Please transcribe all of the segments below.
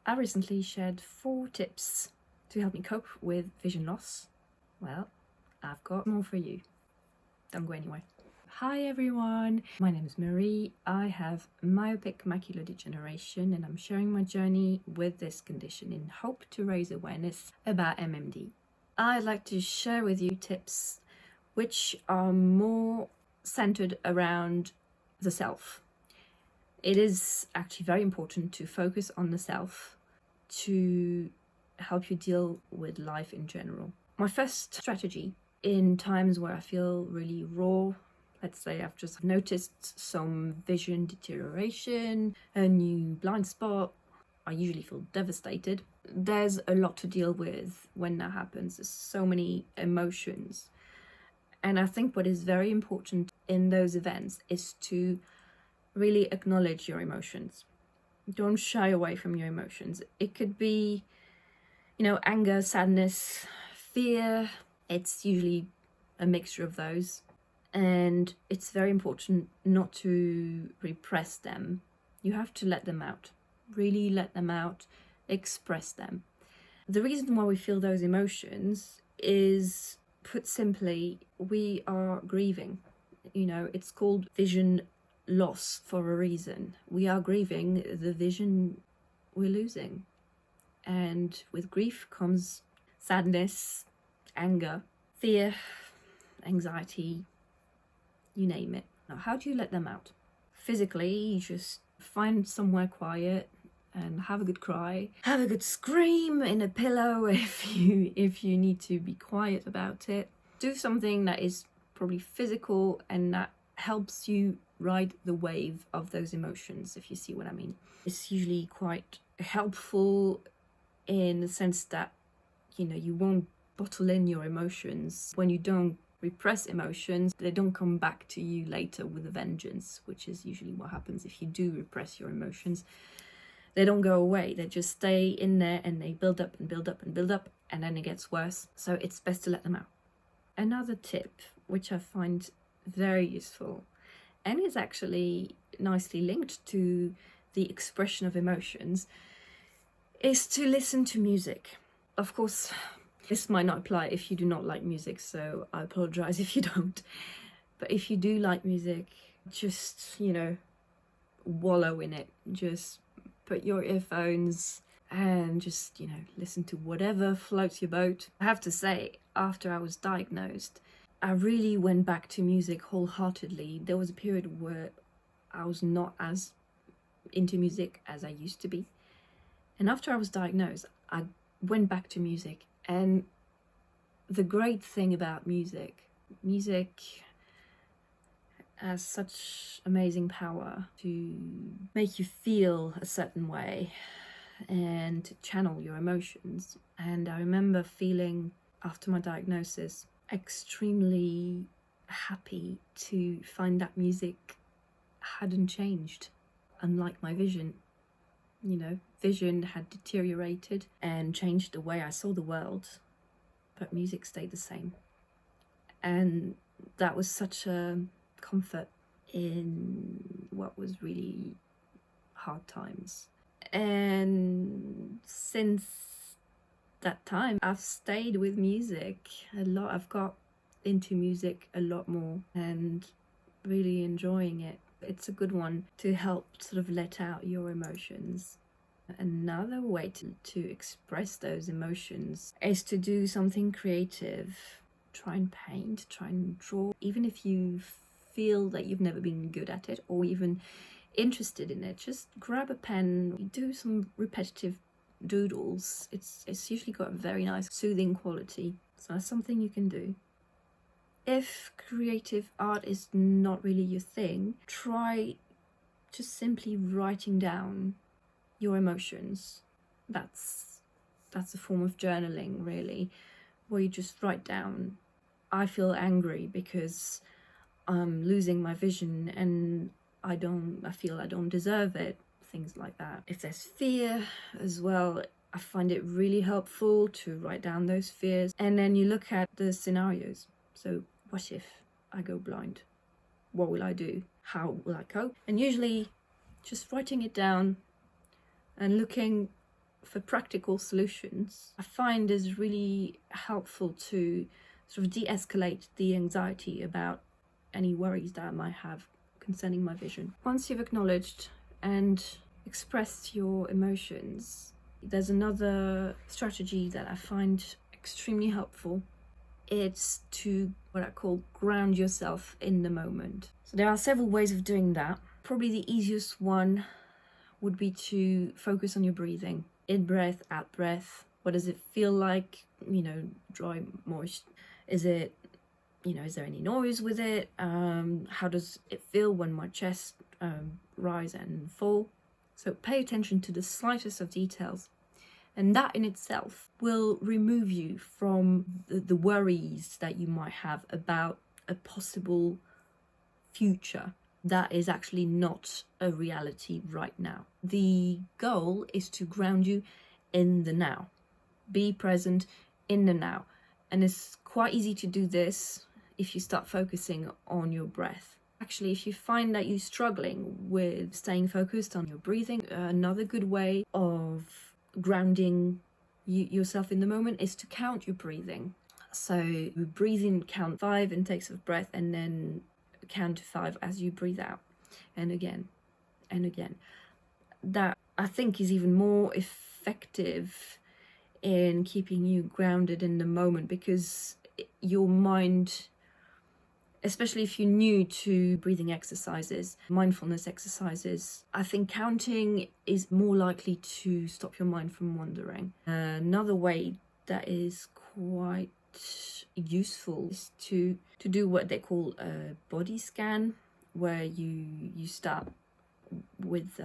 I recently shared 4 tips to help me cope with vision loss. Well, I've got more for you. Don't go anywhere. Hi everyone, my name is Marie. I have myopic macular degeneration and I'm sharing my journey with this condition in hope to raise awareness about MMD. I'd like to share with you tips which are more centered around the self. It is actually very important to focus on the self to help you deal with life in general. My first strategy in times where I feel really raw, let's say I've just noticed some vision deterioration, a new blind spot, I usually feel devastated. There's a lot to deal with when that happens. There's so many emotions. And I think what is very important in those events is to really acknowledge your emotions. Don't shy away from your emotions. It could be, anger, sadness, fear. It's usually a mixture of those. And it's very important not to repress them. You have to let them out. Really let them out. Express them. The reason why we feel those emotions is, put simply, we are grieving. It's called vision loss for a reason. We are grieving the vision we're losing. And with grief comes sadness, anger, fear, anxiety, you name it. Now, how do you let them out? Physically, you just find somewhere quiet and have a good cry. Have a good scream in a pillow if you need to be quiet about it. Do something that is probably physical and that helps you ride the wave of those emotions, if you see what I mean. It's usually quite helpful in the sense that, you won't bottle in your emotions. When you don't repress emotions, they don't come back to you later with a vengeance, which is usually what happens if you do repress your emotions. They don't go away. They just stay in there and they build up and build up and build up, and then it gets worse. So it's best to let them out. Another tip, which I find very useful, and is actually nicely linked to the expression of emotions, is to listen to music. Of course, this might not apply if you do not like music, so I apologize if you don't. But if you do like music, just, wallow in it. Just put your earphones and just, listen to whatever floats your boat. I have to say, after I was diagnosed, I really went back to music wholeheartedly. There was a period where I was not as into music as I used to be. And after I was diagnosed, I went back to music. And the great thing about music has such amazing power to make you feel a certain way and to channel your emotions. And I remember feeling, after my diagnosis, extremely happy to find that music hadn't changed. Unlike my vision, vision had deteriorated and changed the way I saw the world, but music stayed the same. And that was such a comfort in what was really hard times. And since that time, I've stayed with music a lot. I've got into music a lot more and really enjoying it. It's a good one to help sort of let out your emotions. Another way to express those emotions is to do something creative. Try and paint, try and draw. Even if you feel that you've never been good at it or even interested in it, just grab a pen, do some repetitive doodles. It's usually got a very nice soothing quality. So that's something you can do. If creative art is not really your thing, try just simply writing down your emotions. That's a form of journaling, really, where you just write down, I feel angry because I'm losing my vision and I feel I don't deserve it, things like that. If there's fear as well, I find it really helpful to write down those fears, and then you look at the scenarios. So what if I go blind? What will I do? How will I cope? And usually just writing it down and looking for practical solutions, I find is really helpful to sort of de-escalate the anxiety about any worries that I might have concerning my vision. Once you've acknowledged and expressed your emotions, there's another strategy that I find extremely helpful. It's to what I call ground yourself in the moment. So there are several ways of doing that. Probably the easiest one would be to focus on your breathing. In breath, out breath. What does it feel like? Dry, moist. Is it, is there any noise with it? How does it feel when my chest rise and fall? So pay attention to the slightest of details. And that in itself will remove you from the worries that you might have about a possible future that is actually not a reality right now. The goal is to ground you in the now. Be present in the now. And it's quite easy to do this if you start focusing on your breath. Actually, if you find that you're struggling with staying focused on your breathing, another good way of grounding yourself in the moment is to count your breathing. So you breathe in, count 5 intakes of breath, and then count to 5 as you breathe out, and again and again. That, I think, is even more effective in keeping you grounded in the moment, because your mind, especially if you're new to breathing exercises, mindfulness exercises, I think counting is more likely to stop your mind from wandering. Another way that is quite useful is to do what they call a body scan, where you start with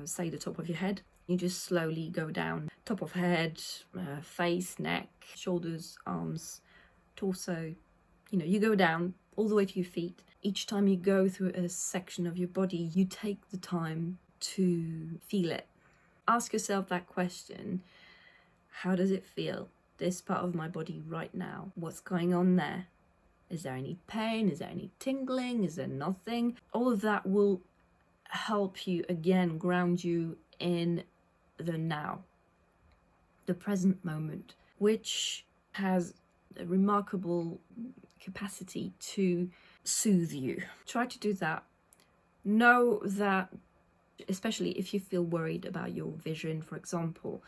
say the top of your head. You just slowly go down top of head, face, neck, shoulders, arms, torso. You go down all the way to your feet. Each time you go through a section of your body, you take the time to feel it. Ask yourself that question: how does it feel, this part of my body right now? What's going on there? Is there any pain? Is there any tingling? Is there nothing? All of that will help you, again, ground you in the now, the present moment, which has a remarkable capacity to soothe you. Try to do that. Know that, especially if you feel worried about your vision, for example,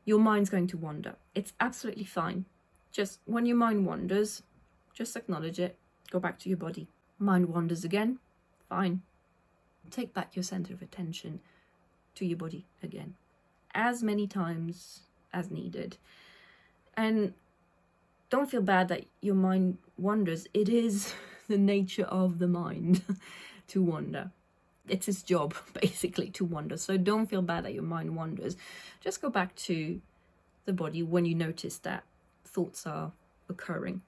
your mind's going to wander. It's absolutely fine. Just when your mind wanders, just acknowledge it. Go back to your body. Mind wanders again, fine. Take back your center of attention to your body again, as many times as needed. And don't feel bad that your mind wanders. It is the nature of the mind to wander. It's its job, basically, to wander. So don't feel bad that your mind wanders. Just go back to the body when you notice that thoughts are occurring.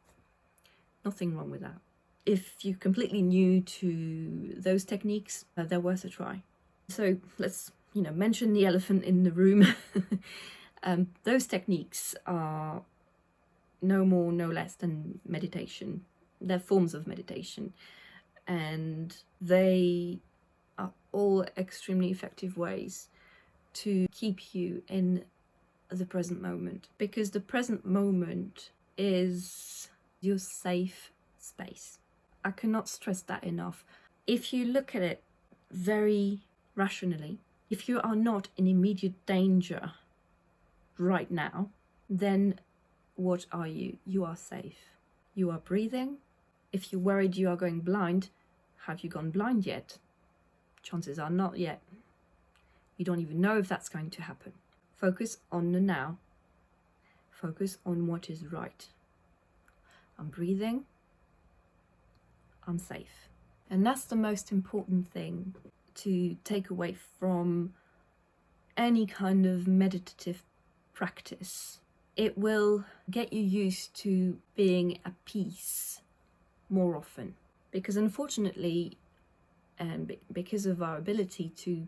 Nothing wrong with that. If you're completely new to those techniques, they're worth a try. So let's, mention the elephant in the room. Those techniques are no more, no less than meditation. They're forms of meditation. And they are all extremely effective ways to keep you in the present moment. Because the present moment is your safe space. I cannot stress that enough. If you look at it very rationally, if you are not in immediate danger right now, then what are you? You are safe. You are breathing. If you're worried you are going blind, have you gone blind yet? Chances are not yet. You don't even know if that's going to happen. Focus on the now. Focus on what is right. I'm breathing. I'm safe. And that's the most important thing to take away from any kind of meditative practice. It will get you used to being at peace more often. Because unfortunately, and because of our ability to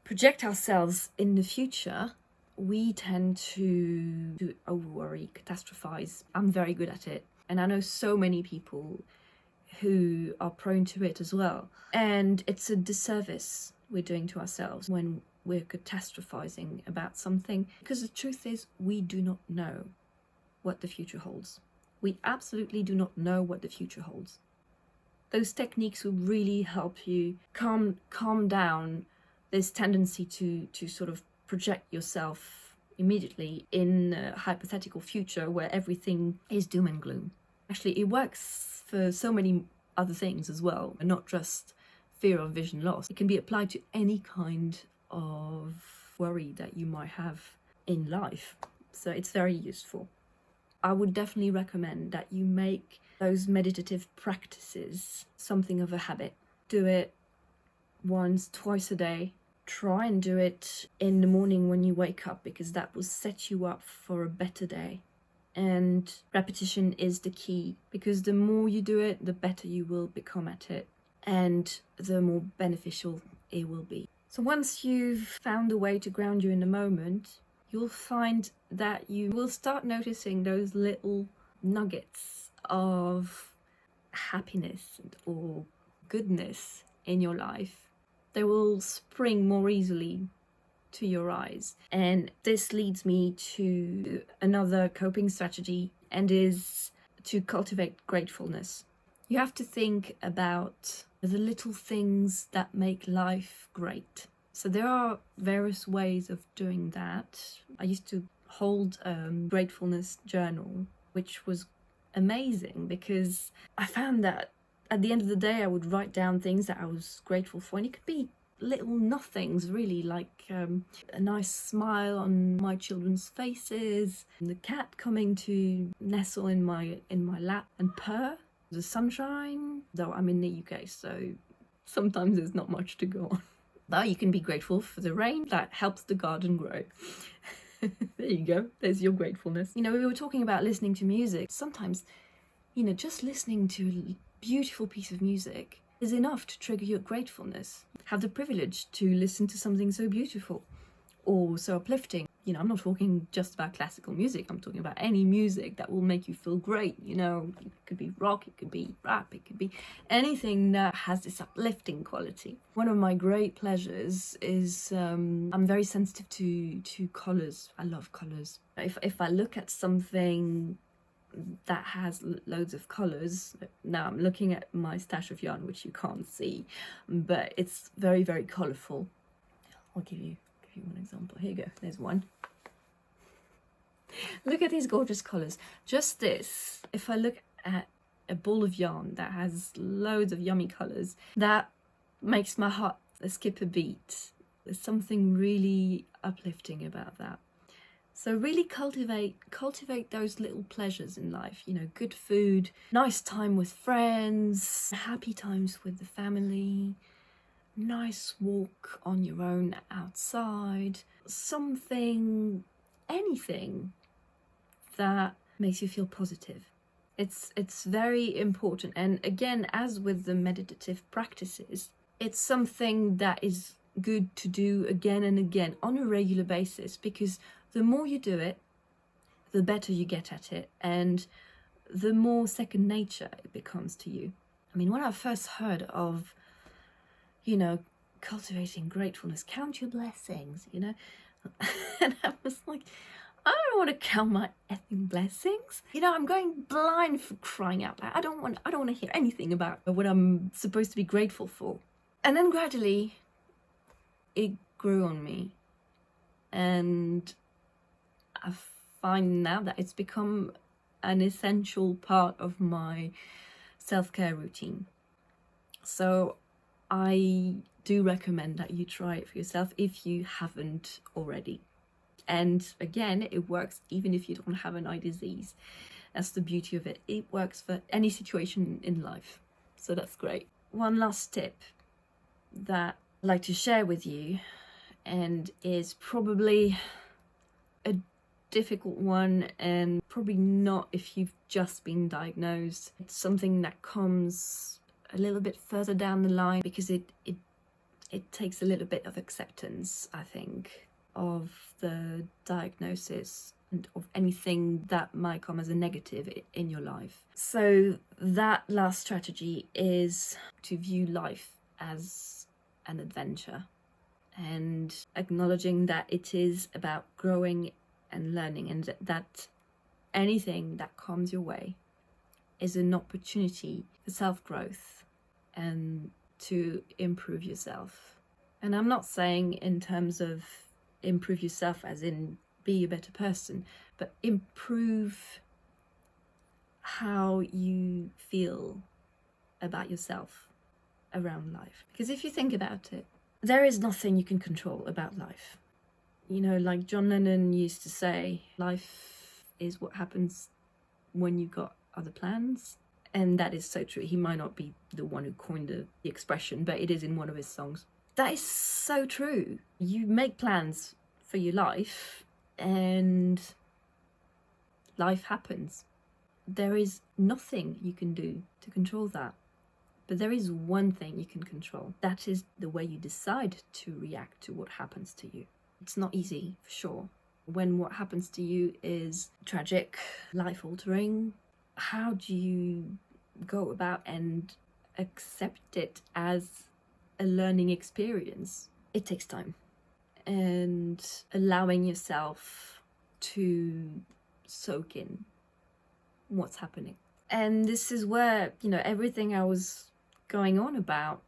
project ourselves in the future, we tend to over-worry, catastrophize. I'm very good at it. And I know so many people who are prone to it as well. And it's a disservice we're doing to ourselves when we're catastrophizing about something, because the truth is we do not know what the future holds. We absolutely do not know what the future holds. Those techniques will really help you calm down this tendency to sort of project yourself immediately in a hypothetical future where everything is doom and gloom. Actually, it works for so many other things as well, and not just fear of vision loss. It can be applied to any kind of worry that you might have in life. So it's very useful. I would definitely recommend that you make those meditative practices something of a habit. Do it once, twice a day. Try and do it in the morning when you wake up, because that will set you up for a better day. And repetition is the key, because the more you do it, the better you will become at it, and the more beneficial it will be. So once you've found a way to ground you in the moment, you'll find that you will start noticing those little nuggets of happiness or goodness in your life. They will spring more easily to your eyes. And this leads me to another coping strategy, and is to cultivate gratefulness. You have to think about the little things that make life great. So there are various ways of doing that. I used to hold a gratefulness journal, which was amazing, because I found that at the end of the day I would write down things that I was grateful for, and it could be little nothings really, like a nice smile on my children's faces, the cat coming to nestle in my lap and purr, the sunshine, though I'm in the UK, so sometimes there's not much to go on. But you can be grateful for the rain that helps the garden grow. There you go, there's your gratefulness. You know, we were talking about listening to music. Sometimes, you know, just listening to a beautiful piece of music is enough to trigger your gratefulness. Have the privilege to listen to something so beautiful or so uplifting. You know, I'm not talking just about classical music, I'm talking about any music that will make you feel great. You know, it could be rock, it could be rap, it could be anything that has this uplifting quality. One of my great pleasures is I'm very sensitive to colours. I love colours. If I look at something that has loads of colours, now I'm looking at my stash of yarn, which you can't see, but it's very, very colourful. I'll give you one example. Here you go, there's one. Look at these gorgeous colours. Just this, if I look at a ball of yarn that has loads of yummy colours, that makes my heart skip a beat. There's something really uplifting about that. So really cultivate those little pleasures in life, you know, good food, nice time with friends, happy times with the family, nice walk on your own outside, something, anything that makes you feel positive. It's very important. And again, as with the meditative practices, it's something that is good to do again and again on a regular basis, because the more you do it, the better you get at it, and the more second nature it becomes to you. I mean, when I first heard of, you know, cultivating gratefulness, count your blessings, you know, and I was like, I don't want to count my effing blessings. You know, I'm going blind, for crying out loud. I don't want to hear anything about what I'm supposed to be grateful for. And then gradually, it grew on me, and I find now that it's become an essential part of my self-care routine. So I do recommend that you try it for yourself if you haven't already. And again, it works even if you don't have an eye disease. That's the beauty of it. It works for any situation in life. So that's great. One last tip that I'd like to share with you, and is probably a difficult one, and probably not if you've just been diagnosed. It's something that comes a little bit further down the line, because it takes a little bit of acceptance, I think, of the diagnosis and of anything that might come as a negative in your life. So that last strategy is to view life as an adventure. and acknowledging that it is about growing and learning, and that anything that comes your way is an opportunity for self-growth and to improve yourself. And I'm not saying in terms of improve yourself as in be a better person, but improve how you feel about yourself around life. Because if you think about it, there is nothing you can control about life. You know, like John Lennon used to say, life is what happens when you've got other plans. And that is so true. He might not be the one who coined the expression, but it is in one of his songs. That is so true. You make plans for your life and life happens. There is nothing you can do to control that. But there is one thing you can control. That is the way you decide to react to what happens to you. It's not easy, for sure. When what happens to you is tragic, life-altering, how do you go about and accept it as a learning experience? It takes time. And allowing yourself to soak in what's happening. And this is where, you know, everything I was going on about,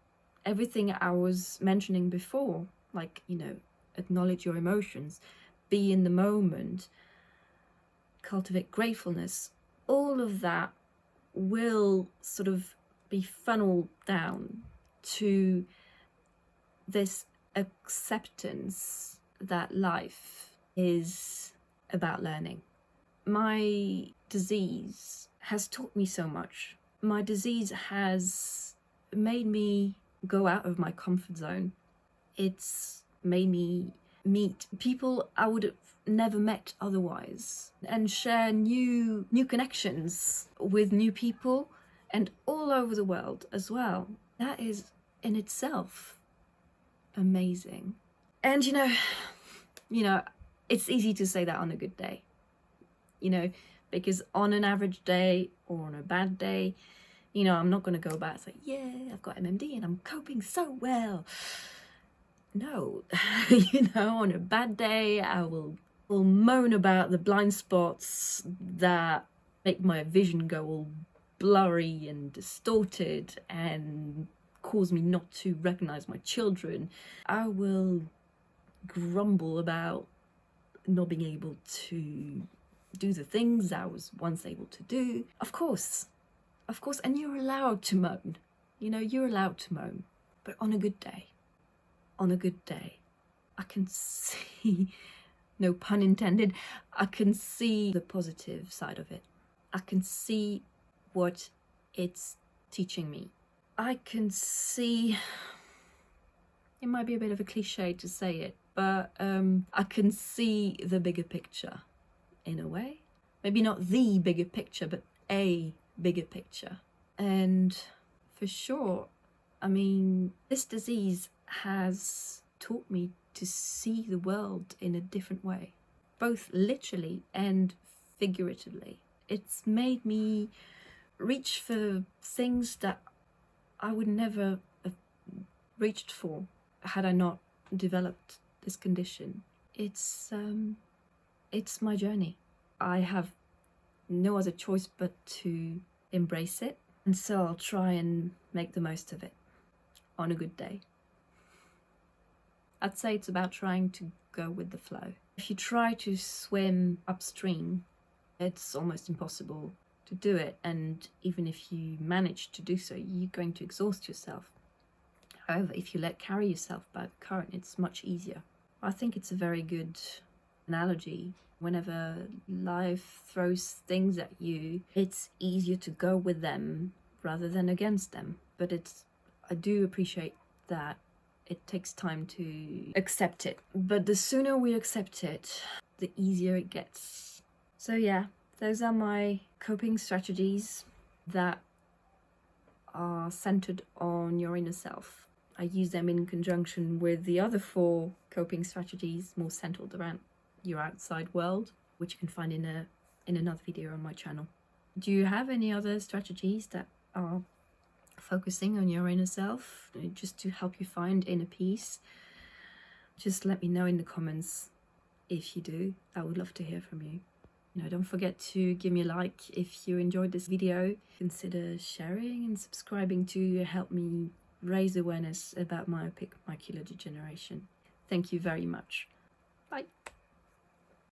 everything I was mentioning before, like, you know, acknowledge your emotions, be in the moment, cultivate gratefulness, all of that will sort of be funneled down to this acceptance that life is about learning. My disease has taught me so much. My disease has made me go out of my comfort zone. It's made me meet people I would have never met otherwise and share new connections with new people and all over the world as well. That is in itself amazing. And you know, it's easy to say that on a good day, you know, because on an average day or on a bad day, you know, I'm not going to go back and say, yeah, I've got MMD and I'm coping so well. No, you know, on a bad day, I will moan about the blind spots that make my vision go all blurry and distorted and cause me not to recognize my children. I will grumble about not being able to do the things I was once able to do. Of course, and you're allowed to moan. You know, you're allowed to moan. But on a good day, I can see, no pun intended, I can see the positive side of it. I can see what it's teaching me. I can see, it might be a bit of a cliche to say it, but I can see the bigger picture in a way. Maybe not the bigger picture, but a bigger picture. And for sure, I mean, this disease has taught me to see the world in a different way, both literally and figuratively. It's made me reach for things that I would never have reached for had I not developed this condition. It's my journey. I have no other choice but to embrace it, and so I'll try and make the most of it on a good day. I'd say it's about trying to go with the flow. If you try to swim upstream, it's almost impossible to do it, and even if you manage to do so, you're going to exhaust yourself. However, if you let carry yourself by the current, it's much easier. I think it's a very good analogy. Whenever life throws things at you, it's easier to go with them rather than against them. But I do appreciate that it takes time to accept it. But the sooner we accept it, the easier it gets. So yeah, those are my coping strategies that are centered on your inner self. I use them in conjunction with the other 4 coping strategies more centered around your outside world, which you can find in another video on my channel. Do you have any other strategies that are focusing on your inner self, just to help you find inner peace? Just let me know in the comments if you do. I would love to hear from you. Don't forget to give me a like if you enjoyed this video. Consider sharing and subscribing to help me raise awareness about myopic macular degeneration. Thank you very much. Bye.